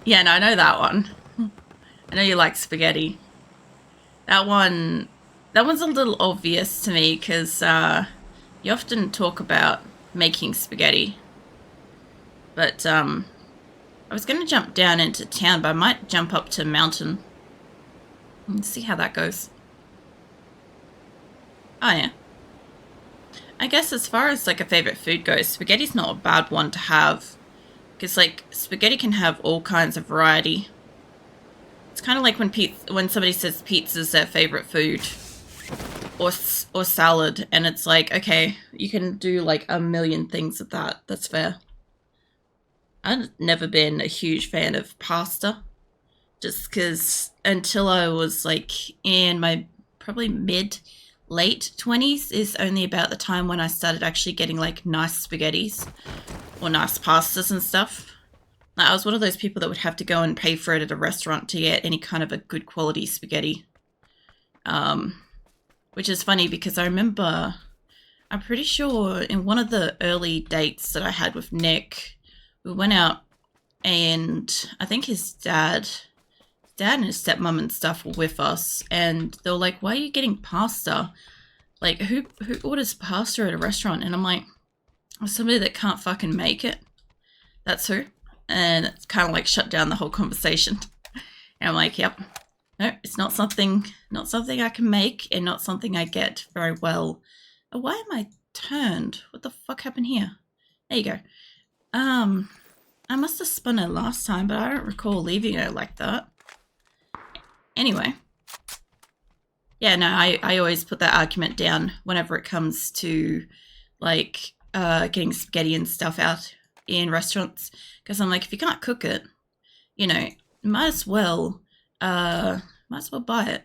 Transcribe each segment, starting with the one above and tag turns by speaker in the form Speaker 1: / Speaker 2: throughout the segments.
Speaker 1: Yeah, no, I know that one. I know you like spaghetti. That one, that one's a little obvious to me because you often talk about making spaghetti. But I was going to jump down into town, but I might jump up to mountain and see how that goes. Oh yeah. I guess as far as like a favorite food goes, spaghetti's not a bad one to have because like spaghetti can have all kinds of variety. It's kind of like when somebody says pizza's their favorite food or or salad, and it's like okay, you can do like a million things with that. That's fair. I've never been a huge fan of pasta, just because until I was like in my probably mid late 20s is only about the time when I started actually getting like nice spaghettis or nice pastas and stuff. Like, I was one of those people that would have to go and pay for it at a restaurant to get any kind of a good quality spaghetti. Um, which is funny because I remember, I'm pretty sure in one of the early dates that I had with Nick, we went out and I think dad and his stepmom and stuff were with us, and they were like, "Why are you getting pasta? Like, who orders pasta at a restaurant?" And I'm like, "Somebody that can't fucking make it. That's who." And it's kind of like shut down the whole conversation. And I'm like, "Yep, no, it's not something I can make, and not something I get very well." Why am I turned? What the fuck happened here? There you go. Um, I must have spun it last time, but I don't recall leaving it like that. Anyway, yeah, no, I always put that argument down whenever it comes to like getting spaghetti and stuff out in restaurants because I'm like, if you can't cook it, you know, might as well might as well buy it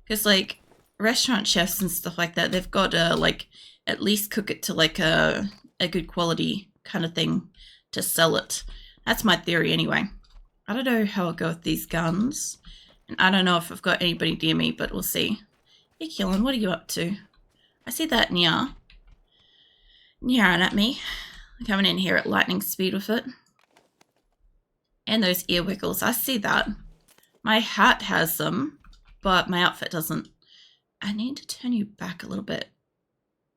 Speaker 1: because like restaurant chefs and stuff like that, they've got to like at least cook it to like a good quality kind of thing to sell it. That's my theory anyway. I don't know how I'll go with these guns. And I don't know if I've got anybody near me, but we'll see. Hey, Killen, what are you up to? I see that Nya. Nyaring at me. Coming in here at lightning speed with it. And those ear wiggles. I see that. My hat has them, but my outfit doesn't. I need to turn you back a little bit.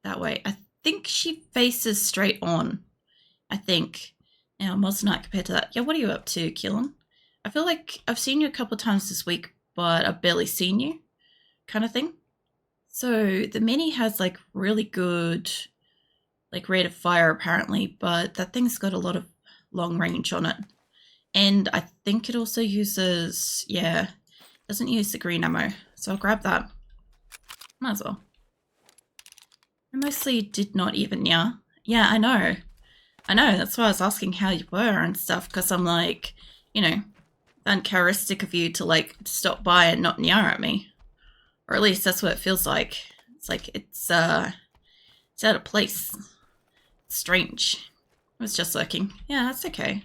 Speaker 1: That way. I think she faces straight on. I think. Now, Moz Night compared to that. Yeah, what are you up to, Killen? I feel like I've seen you a couple of times this week, but I've barely seen you, kind of thing. So the Mini has like really good, like rate of fire apparently, but that thing's got a lot of long range on it. And I think it also uses, yeah, doesn't use the green ammo. So I'll grab that. Might as well. I mostly did not even, yeah. Yeah, I know. I know, that's why I was asking how you were and stuff, because I'm like, you know, uncharacteristic of you to like stop by and not yar at me. Or at least that's what it feels like. It's like it's out of place. It's strange. I was just lurking. Yeah, that's okay.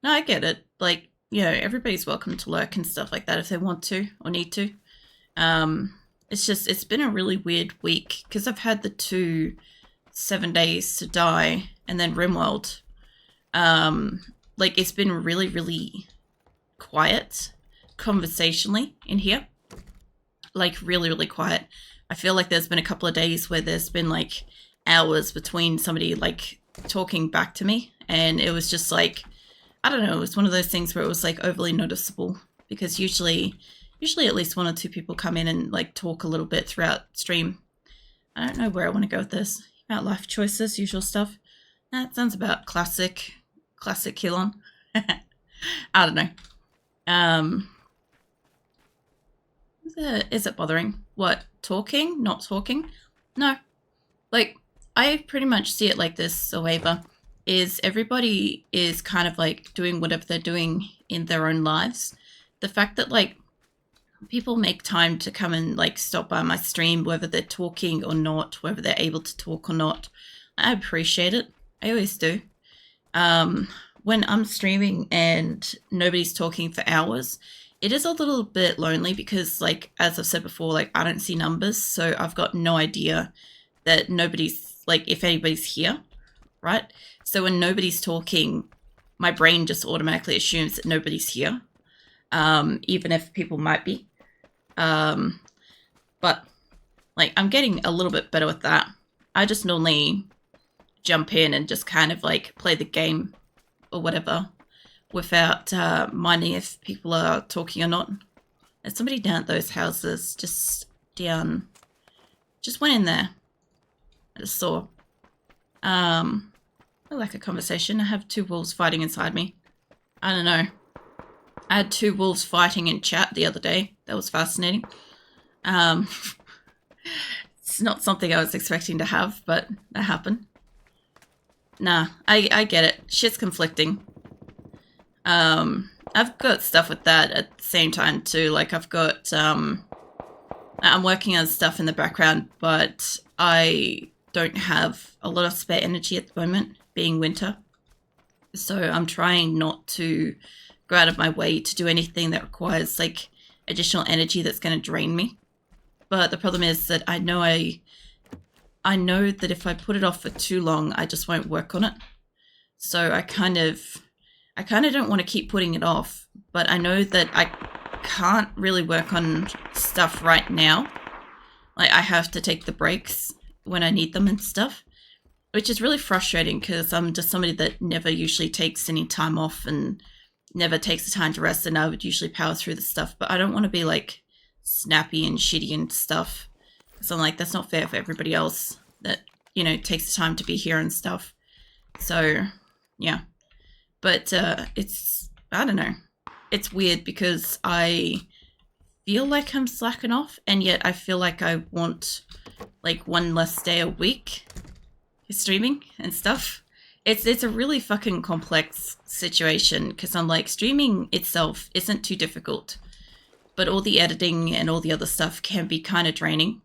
Speaker 1: No, I get it. Like, you know, everybody's welcome to lurk and stuff like that if they want to or need to. It's just it's been a really weird week because I've had the 7 days to die and then Rimworld. Like it's been really, really quiet conversationally in here. Like really, really quiet. I feel like there's been a couple of days where there's been like hours between somebody like talking back to me, and it was just like I don't know, it was one of those things where it was like overly noticeable because usually at least one or two people come in and like talk a little bit throughout stream. I don't know where I want to go with this. About life choices, usual stuff. That sounds about classic Kilon. I don't know. Is it bothering? What, talking? Not talking? No. Like, I pretty much see it like this, Aweva, is everybody is kind of like doing whatever they're doing in their own lives. The fact that like people make time to come and like stop by my stream, whether they're talking or not, whether they're able to talk or not, I appreciate it. I always do. When I'm streaming and nobody's talking for hours, it is a little bit lonely because, like, as I've said before, like, I don't see numbers, so I've got no idea that nobody's, like, if anybody's here, right? So when nobody's talking, my brain just automatically assumes that nobody's here, even if people might be. But like, I'm getting a little bit better with that. I just normally jump in and just kind of like play the game or whatever without minding if people are talking or not. There's somebody down at those houses, just down. Just went in there. I just saw. I like a conversation. I have 2 wolves fighting inside me. I don't know. I had 2 wolves fighting in chat the other day. That was fascinating. It's not something I was expecting to have, but that happened. Nah, I get it. Shit's conflicting. I've got stuff with that at the same time too. Like, I've got, I'm working on stuff in the background, but I don't have a lot of spare energy at the moment, being winter. So I'm trying not to go out of my way to do anything that requires, like, additional energy that's going to drain me. But the problem is that I know that if I put it off for too long, I just won't work on it. So I kind of don't want to keep putting it off, but I know that I can't really work on stuff right now. Like, I have to take the breaks when I need them and stuff, which is really frustrating because I'm just somebody that never usually takes any time off and never takes the time to rest, and I would usually power through the stuff, but I don't want to be like snappy and shitty and stuff. So I'm like, that's not fair for everybody else that, you know, takes the time to be here and stuff. So yeah, but it's, I don't know, it's weird because I feel like I'm slacking off, and yet I feel like I want like 1 less day a week streaming and stuff. It's a really fucking complex situation because I'm like, streaming itself isn't too difficult, but all the editing and all the other stuff can be kind of draining,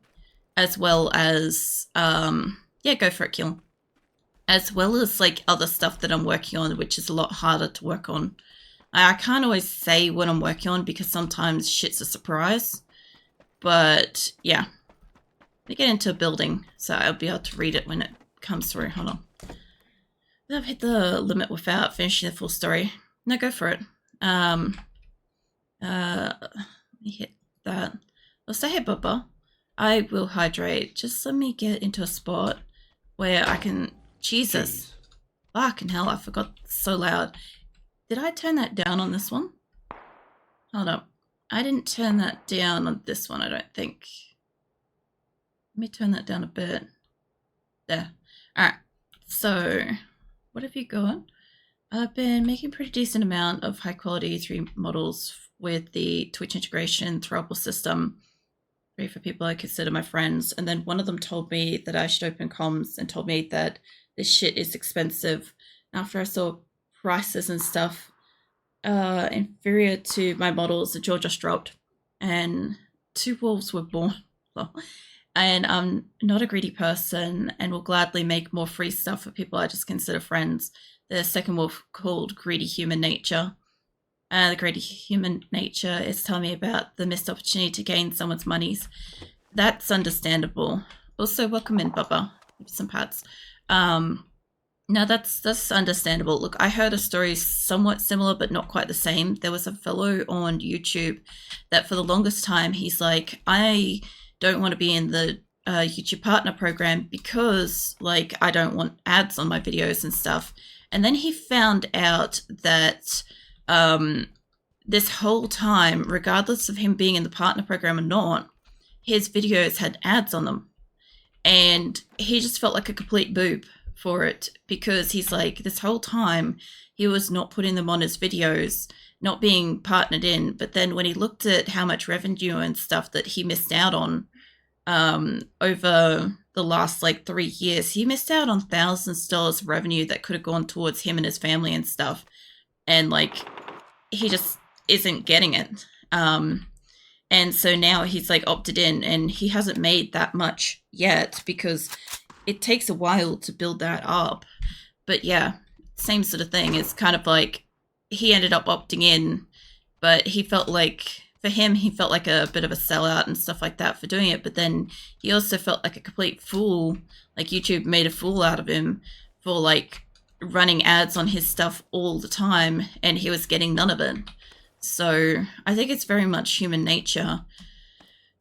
Speaker 1: as well as yeah, go for it, Kill. As well as like other stuff that I'm working on, which is a lot harder to work on. I can't always say what I'm working on because sometimes shit's a surprise. But yeah, I get into a building, so I'll be able to read it when it comes through. Hold on. I've hit the limit without finishing the full story. No, go for it. Let me hit that. I'll say, hey, Bubba. I will hydrate. Just let me get into a spot where I can... Jesus. Fucking hell, I forgot. So loud. Did I turn that down on this one? Hold up. I didn't turn that down on this one, I don't think. Let me turn that down a bit. There. Alright. So, what have you got? I've been making a pretty decent amount of high quality 3 models with the Twitch integration throughput system. 3 for people I consider my friends. And then one of them told me that I should open comms and told me that this shit is expensive. After I saw prices and stuff inferior to my models, the jaw just dropped. And 2 wolves were born. And I'm not a greedy person and will gladly make more free stuff for people I just consider friends. The second wolf called Greedy Human Nature. The Greedy Human Nature is telling me about the missed opportunity to gain someone's monies. That's understandable. Also, welcome in, Bubba. Some pats. No, that's understandable. Look, I heard a story somewhat similar, but not quite the same. There was a fellow on YouTube that for the longest time, he's like, I don't want to be in the YouTube partner program because, like, I don't want ads on my videos and stuff. And then he found out that this whole time, regardless of him being in the partner program or not, his videos had ads on them. And he just felt like a complete boob for it because he's like, this whole time he was not putting them on his videos, not being partnered in. But then when he looked at how much revenue and stuff that he missed out on over the last like 3 years, he missed out on thousands of dollars of revenue that could have gone towards him and his family and stuff. And like, he just isn't getting it. And so now he's like opted in and he hasn't made that much yet because it takes a while to build that up. But yeah, same sort of thing. It's kind of like he ended up opting in, but he felt like, for him, he felt like a bit of a sellout and stuff like that for doing it. But then he also felt like a complete fool. Like YouTube made a fool out of him for like running ads on his stuff all the time and he was getting none of it. So I think it's very much human nature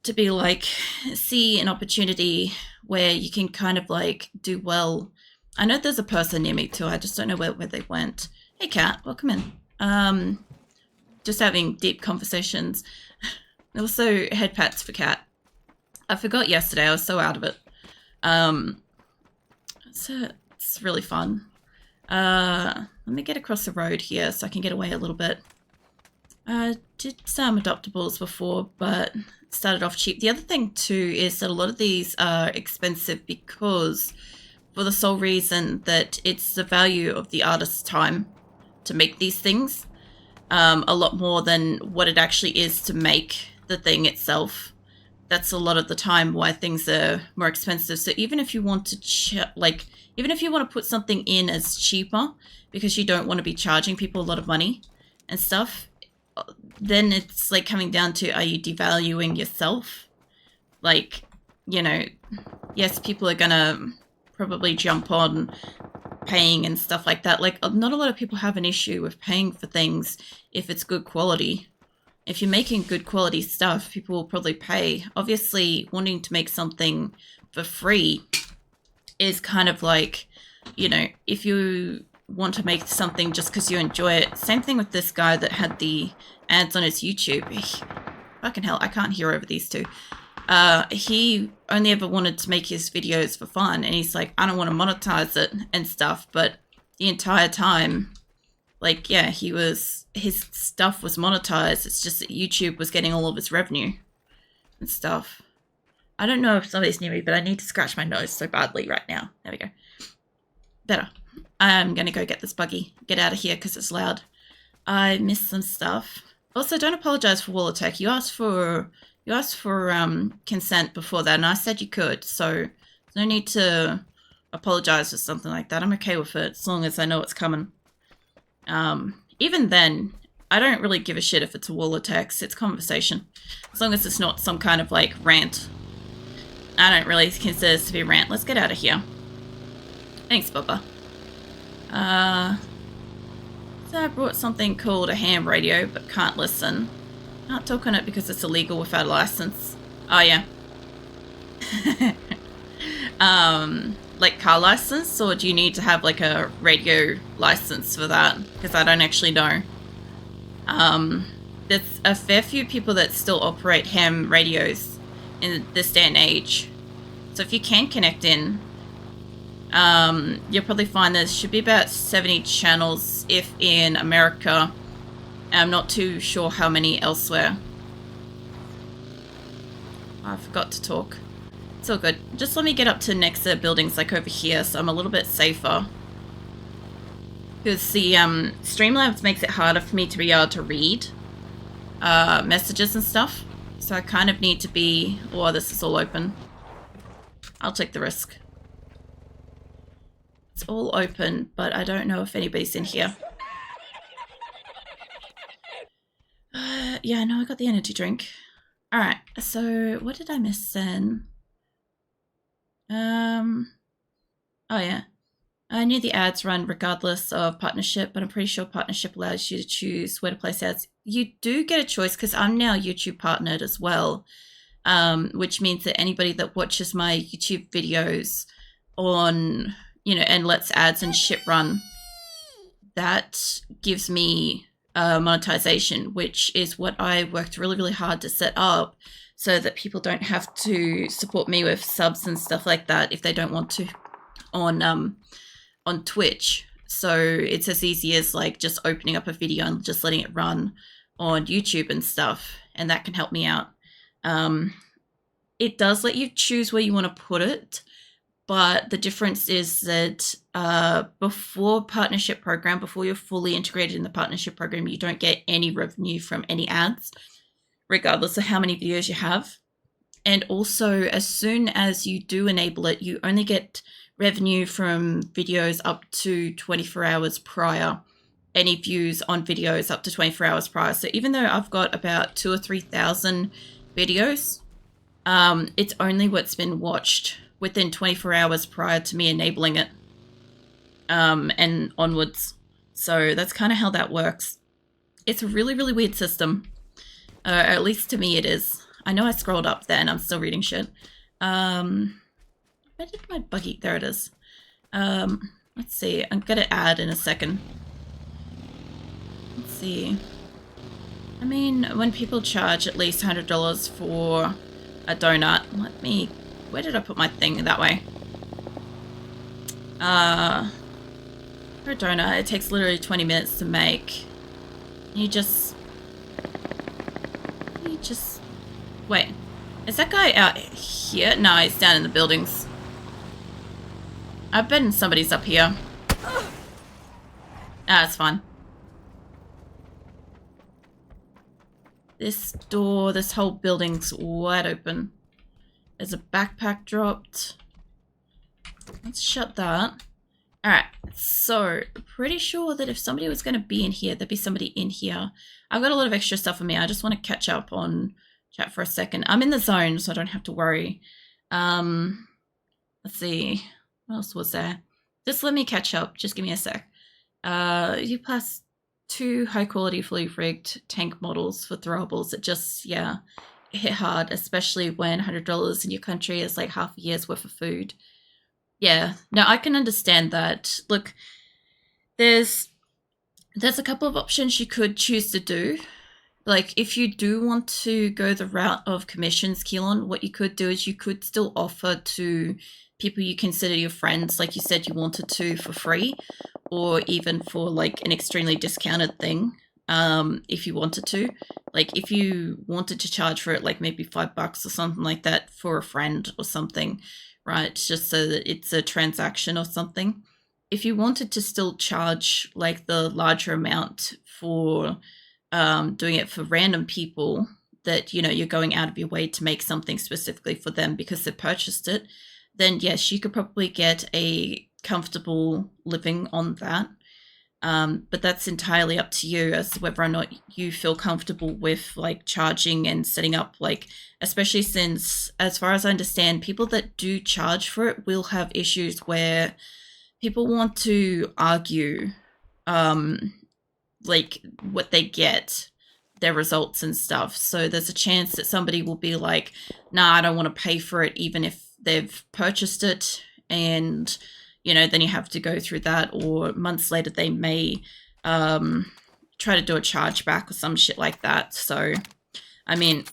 Speaker 1: to be like, see an opportunity where you can kind of like do well. I know there's a person near me too. I just don't know where they went. Hey, Kat, welcome in. Just having deep conversations. Also, head pats for Kat. I forgot yesterday. I was so out of it. So it's really fun. Let me get across the road here so I can get away a little bit. I did some adoptables before, but started off cheap. The other thing too is that a lot of these are expensive because for the sole reason that it's the value of the artist's time to make these things, a lot more than what it actually is to make the thing itself. That's a lot of the time why things are more expensive. So even if you want to even if you want to put something in as cheaper because you don't want to be charging people a lot of money and stuff, then it's like coming down to, are you devaluing yourself? Like, you know, yes, people are gonna probably jump on paying and stuff like that. Like, not a lot of people have an issue with paying for things if it's good quality. If you're making good quality stuff, people will probably pay. Obviously, wanting to make something for free is kind of like, you know, if you want to make something just because you enjoy it. Same thing with this guy that had the ads on his YouTube. Fucking hell, I can't hear over these two. He only ever wanted to make his videos for fun, and he's like, I don't want to monetize it and stuff, but the entire time, like, yeah, his stuff was monetized. It's just that YouTube was getting all of his revenue and stuff. I don't know if somebody's near me, but I need to scratch my nose so badly right now. There we go. Better. I'm going to go get this buggy. Get out of here because it's loud. I missed some stuff. Also, don't apologize for wall attack. You asked for consent before that, and I said you could. So there's no need to apologize for something like that. I'm okay with it as long as I know it's coming. Even then, I don't really give a shit if it's a wall attacks. It's conversation. As long as it's not some kind of like rant. I don't really consider this to be a rant. Let's get out of here. Thanks, Bubba. So I brought something called a ham radio, but can't listen. Can't talk on it because it's illegal without a license. Oh, yeah. Like car license, or do you need to have like a radio license for that? Because I don't actually know. There's a fair few people that still operate ham radios in this day and age. So if you can connect in, you'll probably find there should be about 70 channels if in America. I'm not too sure how many elsewhere. I forgot to talk. It's all good. Just let me get up to next to buildings like over here so I'm a little bit safer. Because the Streamlabs makes it harder for me to be able to read messages and stuff. So I kind of need to be... Oh, this is all open. I'll take the risk. It's all open, but I don't know if anybody's in here. Yeah, no, I got the energy drink. Alright, so what did I miss then? Oh yeah. I knew the ads run regardless of partnership, but I'm pretty sure partnership allows you to choose where to place ads. You do get a choice because I'm now YouTube partnered as well, which means that anybody that watches my YouTube videos on, you know, and lets ads and shit run, that gives me monetization, which is what I worked really, really hard to set up so that people don't have to support me with subs and stuff like that if they don't want to on Twitch. So it's as easy as like just opening up a video and just letting it run on YouTube and stuff, and that can help me out. It does let you choose where you want to put it, but the difference is that before partnership program, before you're fully integrated in the partnership program, you don't get any revenue from any ads, regardless of how many videos you have. And also, as soon as you do enable it, you only get revenue from videos up to 24 hours prior, any views on videos up to 24 hours prior. So even though I've got about 2,000 or 3,000 videos, it's only what's been watched within 24 hours prior to me enabling it. and onwards. So that's kind of how that works. It's a really, really weird system. At least to me it is. I know I scrolled up there and I'm still reading shit. Where did my buggy? There it is. Let's see. I'm gonna add in a second. Let's see. I mean, when people charge at least $100 for a donut, let me... Where did I put my thing? That way. For a donut, it takes literally 20 minutes to make. You just... Wait. Is that guy out here? No, he's down in the buildings. I bet somebody's up here. Ah, it's fine. This door, this whole building's wide open. There's a backpack dropped. Let's shut that. Alright, so pretty sure that if somebody was going to be in here, there'd be somebody in here. I've got a lot of extra stuff on me. I just want to catch up on chat for a second. I'm in the zone, so I don't have to worry. Let's see. What else was there? Just let me catch up. Just give me a sec. You plus 2 high-quality, fully rigged tank models for throwables. It just, yeah, hit hard, especially when $100 in your country is like half a year's worth of food. Yeah, no, I can understand that. Look, there's a couple of options you could choose to do. Like, if you do want to go the route of commissions, Keelan, what you could do is you could still offer to people you consider your friends, like you said you wanted to, for free, or even for like an extremely discounted thing, if you wanted to. Like, if you wanted to charge for it, like maybe $5 or something like that for a friend or something, right? Just so that it's a transaction or something. If you wanted to still charge like the larger amount for doing it for random people that, you know, you're going out of your way to make something specifically for them because they purchased it, then yes, you could probably get a comfortable living on that. But that's entirely up to you as to whether or not you feel comfortable with like charging and setting up, like, especially since, as far as I understand, people that do charge for it will have issues where people want to argue like what they get, their results and stuff. So there's a chance that somebody will be like, nah, I don't want to pay for it, even if they've purchased it. And, you know, then you have to go through that, or months later they may try to do a chargeback or some shit like that. So, I mean,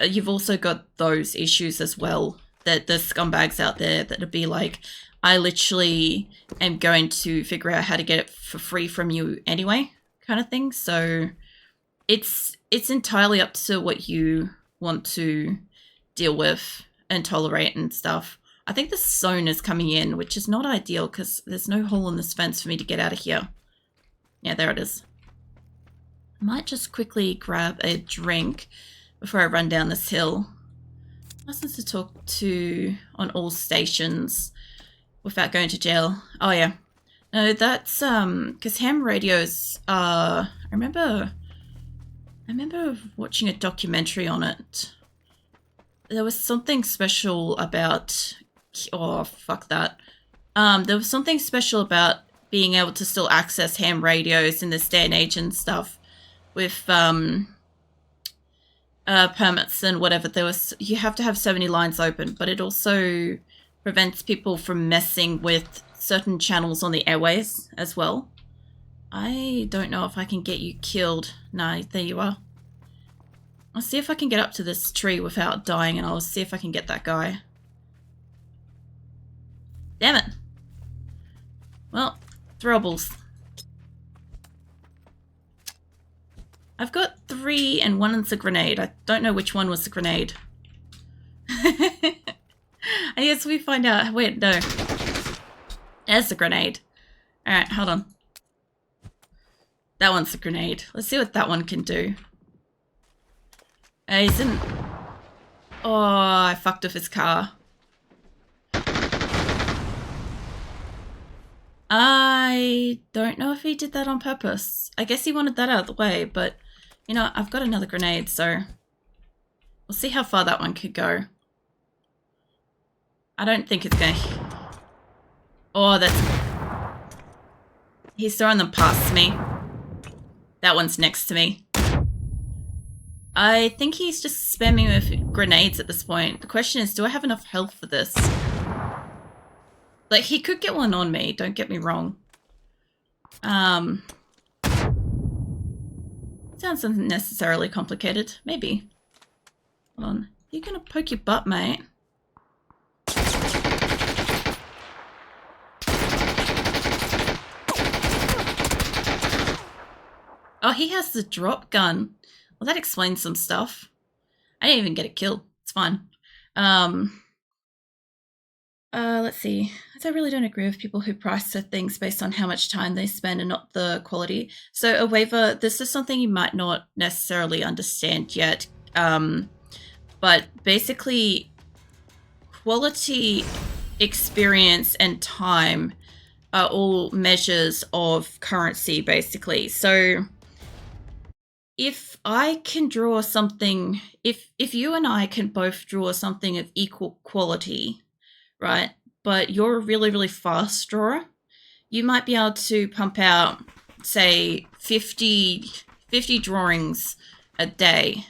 Speaker 1: you've also got those issues as well, that there's scumbags out there that'll be like, I literally am going to figure out how to get it for free from you anyway, kind of thing. So it's entirely up to what you want to deal with and tolerate and stuff. I think the zone is coming in, which is not ideal because there's no hole in this fence for me to get out of here. Yeah, there it is. I might just quickly grab a drink before I run down this hill. License to talk to on all stations without going to jail. Oh yeah. No, that's because ham radios I remember watching a documentary on it. There was something special about, oh fuck that. There was something special about being able to still access ham radios in this day and age and stuff with permits and whatever. You have to have so many lines open, but it also prevents people from messing with certain channels on the airways as well. I don't know if I can get you killed. No, there you are. I'll see if I can get up to this tree without dying, and I'll see if I can get that guy. Damn it. Well, throwables. I've got 3 and 1 is a grenade. I don't know which one was the grenade. I guess we find out. Wait, no. There's the grenade. Alright, hold on. That one's the grenade. Let's see what that one can do. He's in... Oh, I fucked with his car. I don't know if he did that on purpose. I guess he wanted that out of the way, but, you know, I've got another grenade, so we'll see how far that one could go. I don't think it's going to... Oh, that's... He's throwing them past me. That one's next to me. I think he's just spamming with grenades at this point. The question is, do I have enough health for this? Like, he could get one on me, don't get me wrong. Sounds unnecessarily complicated. Maybe. Hold on. You're gonna poke your butt, mate. Oh, he has the drop gun. Well, that explains some stuff. I didn't even get a kill. It's fine. Let's see. I really don't agree with people who price their things based on how much time they spend and not the quality. So, a waiver, this is something you might not necessarily understand yet. But basically, quality, experience, and time are all measures of currency, basically. So, if I can draw something, if you and I can both draw something of equal quality, right, but you're a really, really fast drawer, you might be able to pump out, say, 50 drawings a day,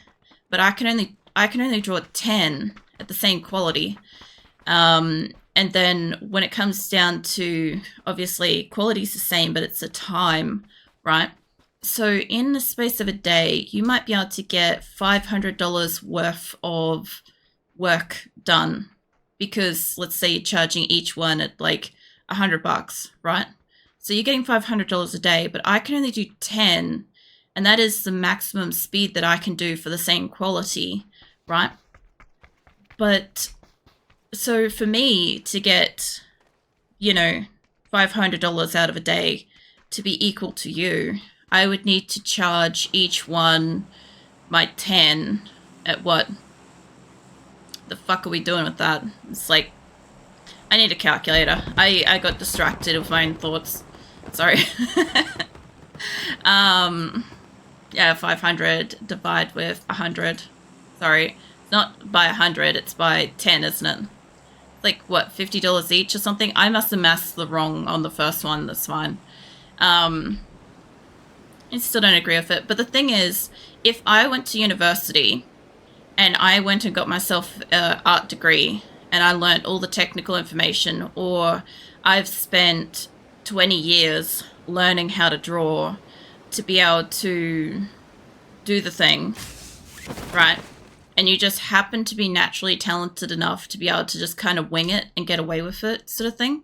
Speaker 1: but I can only draw 10 at the same quality. And then when it comes down to, obviously, quality's the same, but it's the time, right? So in the space of a day, you might be able to get $500 worth of work done, because let's say you're charging each one at like $100, right? So you're getting $500 a day, but I can only do 10, and that is the maximum speed that I can do for the same quality, right? But so for me to get, you know, $500 out of a day to be equal to you, I would need to charge each one my 10 at what? The fuck are we doing with that? It's like, I need a calculator. I got distracted with my own thoughts. Sorry. Yeah, 500 divide with 100. Sorry, it's not by 100, it's by 10, isn't it? Like, what, $50 each or something? I must have maths the wrong on the first one, that's fine. I still don't agree with it. But the thing is, if I went to university and I went and got myself an art degree and I learned all the technical information, or I've spent 20 years learning how to draw to be able to do the thing, right? And you just happen to be naturally talented enough to be able to just kind of wing it and get away with it, sort of thing,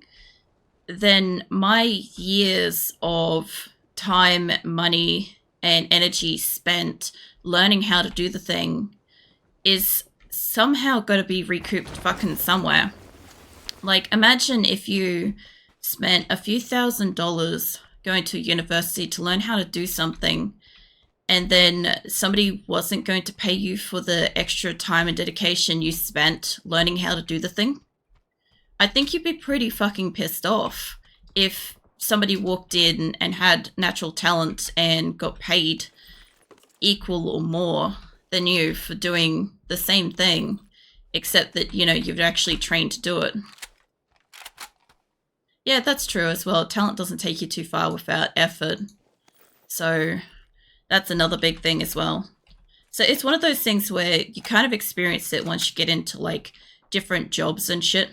Speaker 1: then my years of time, money, and energy spent learning how to do the thing is somehow got to be recouped fucking somewhere. Like, imagine if you spent a few $1,000s going to university to learn how to do something, and then somebody wasn't going to pay you for the extra time and dedication you spent learning how to do the thing. I think you'd be pretty fucking pissed off if somebody walked in and had natural talent and got paid equal or more than you for doing the same thing, except that, you know, you've actually trained to do it. Yeah, that's true as well. Talent doesn't take you too far without effort. So that's another big thing as well. So it's one of those things where you kind of experience it once you get into like different jobs and shit,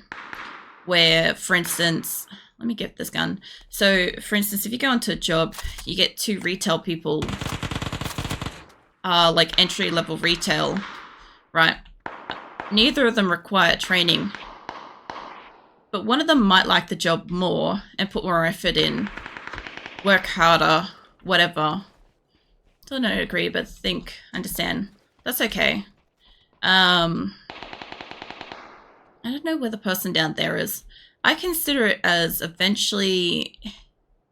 Speaker 1: where, for instance, let me get this gun. So, for instance, if you go into a job, you get 2 retail people, like entry-level retail, right? Neither of them require training, but one of them might like the job more and put more effort in, work harder, whatever. Don't agree, but understand. That's okay. I don't know where the person down there is. I consider it as eventually,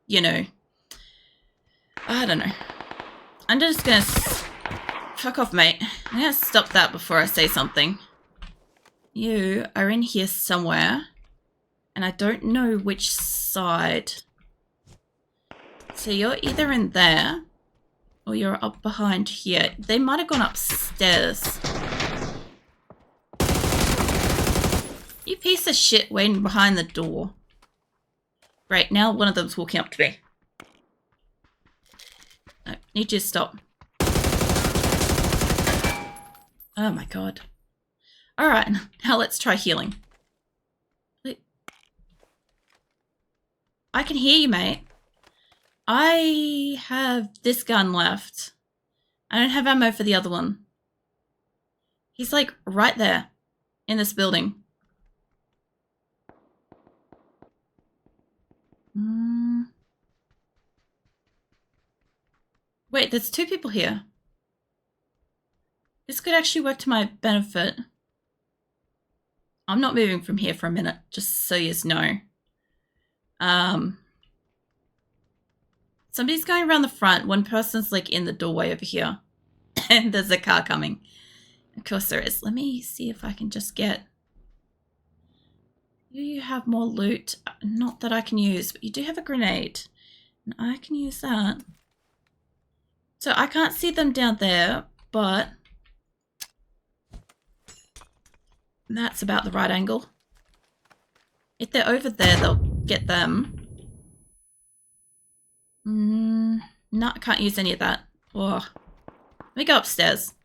Speaker 1: you know, I don't know. I'm just gonna fuck off, mate. I'm gonna stop that before I say something. You are in here somewhere, and I don't know which side. So you're either in there, or you're up behind here. They might have gone upstairs. You piece of shit waiting behind the door. Right, now one of them's walking up to me. Need you to stop. Oh my god. Alright, now let's try healing. I can hear you, mate. I have this gun left. I don't have ammo for the other one. He's like right there in this building. Wait, there's 2 people here. This could actually work to my benefit. I'm not moving from here for a minute, just so you know. Somebody's going around the front. One person's like in the doorway over here. And there's a car coming. Of course there is. Let me see if I can just get... You have more loot. Not that I can use, but you do have a grenade. And I can use that. So I can't see them down there, but... That's about the right angle. If they're over there, they'll get them. No, I can't use any of that. Oh. Let me go upstairs.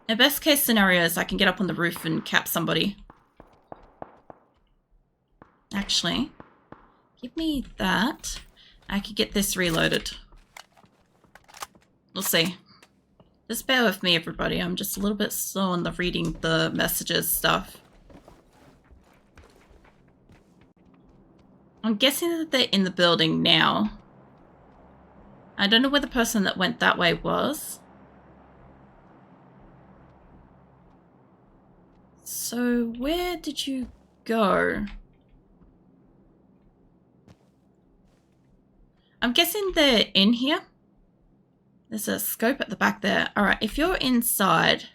Speaker 1: The best case scenario is I can get up on the roof and cap somebody. Actually, give me that. I could get this reloaded. We'll see. Just bear with me, everybody. I'm just a little bit slow on the reading the messages stuff. I'm guessing that they're in the building now. I don't know where the person that went that way was. So where did you go? I'm guessing they're in here. There's a scope at the back there. Alright, if you're inside,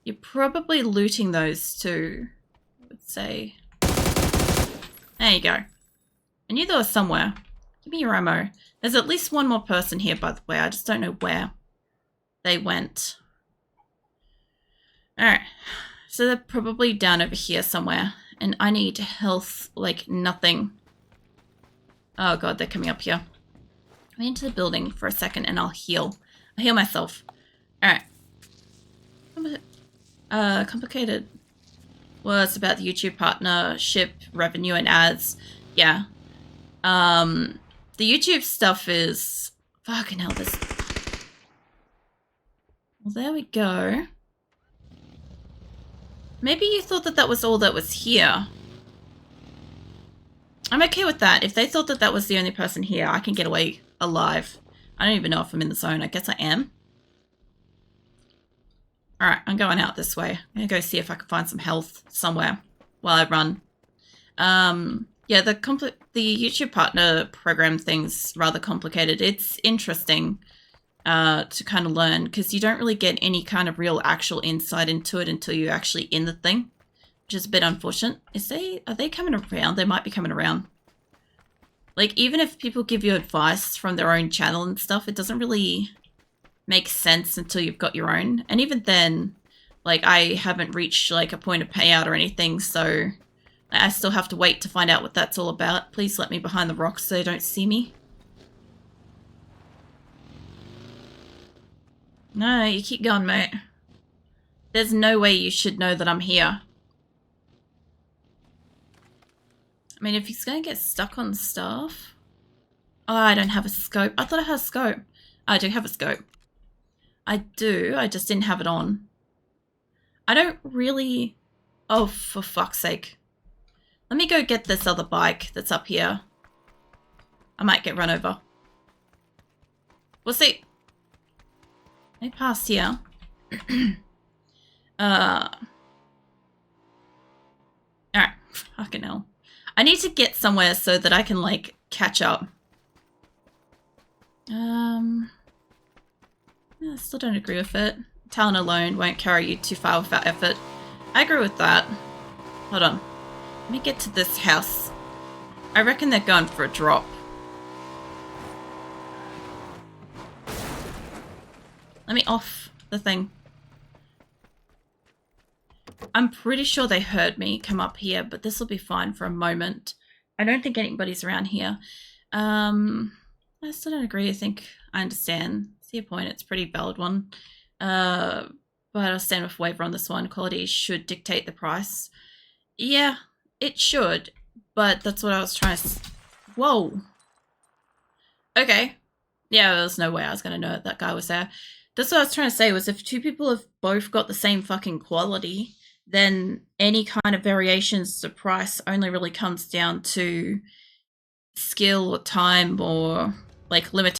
Speaker 1: you're probably looting those too, I would say. There you go. I knew there was somewhere. Give me your ammo. There's at least one more person here, by the way. I just don't know where they went. Alright. So they're probably down over here somewhere. And I need health like nothing. Oh god, they're coming up here. Come into the building for a second and I'll heal. I'll heal myself. Alright. Complicated. Well, it's about the YouTube partnership, revenue, and ads. Yeah. The YouTube stuff is... Fucking hell, this... Well, there we go. Maybe you thought that that was all that was here. I'm okay with that. If they thought that that was the only person here, I can get away alive. I don't even know if I'm in the zone. I guess I am. Alright, I'm going out this way. I'm gonna go see if I can find some health somewhere while I run. Yeah, the YouTube partner program thing's rather complicated. It's interesting to kind of learn because you don't really get any kind of real actual insight into it until you're actually in the thing, which is a bit unfortunate. Are they coming around? They might be coming around. Like, even if people give you advice from their own channel and stuff, it doesn't really make sense until you've got your own. And even then, like, I haven't reached, like, a point of payout or anything, so I still have to wait to find out what that's all about. Please let me behind the rocks so they don't see me. No, you keep going, mate. There's no way you should know that I'm here. I mean, if he's going to get stuck on stuff... Oh, I don't have a scope. I thought I had a scope. I do have a scope. I do. I just didn't have it on. I don't really... Oh, for fuck's sake. Let me go get this other bike that's up here. I might get run over. We'll see. Let me pass here. Alright. Fucking hell. I need to get somewhere so that I can, like, catch up. I still don't agree with it. Talent alone won't carry you too far without effort. I agree with that. Hold on. Let me get to this house. I reckon they're going for a drop. Let me off the thing. I'm pretty sure they heard me come up here, but this will be fine for a moment. I don't think anybody's around here. I still don't agree. I think I understand. See your point. It's a pretty valid one. Uh, but I'll stand with Waver on this one. Quality should dictate the price. Yeah, it should. But that's what I was trying to. Whoa. Okay. Yeah, there's no way I was going to know that guy was there. That's what I was trying to say was if two people have both got the same fucking quality, then any kind of variations to price only really comes down to skill or time or like limitations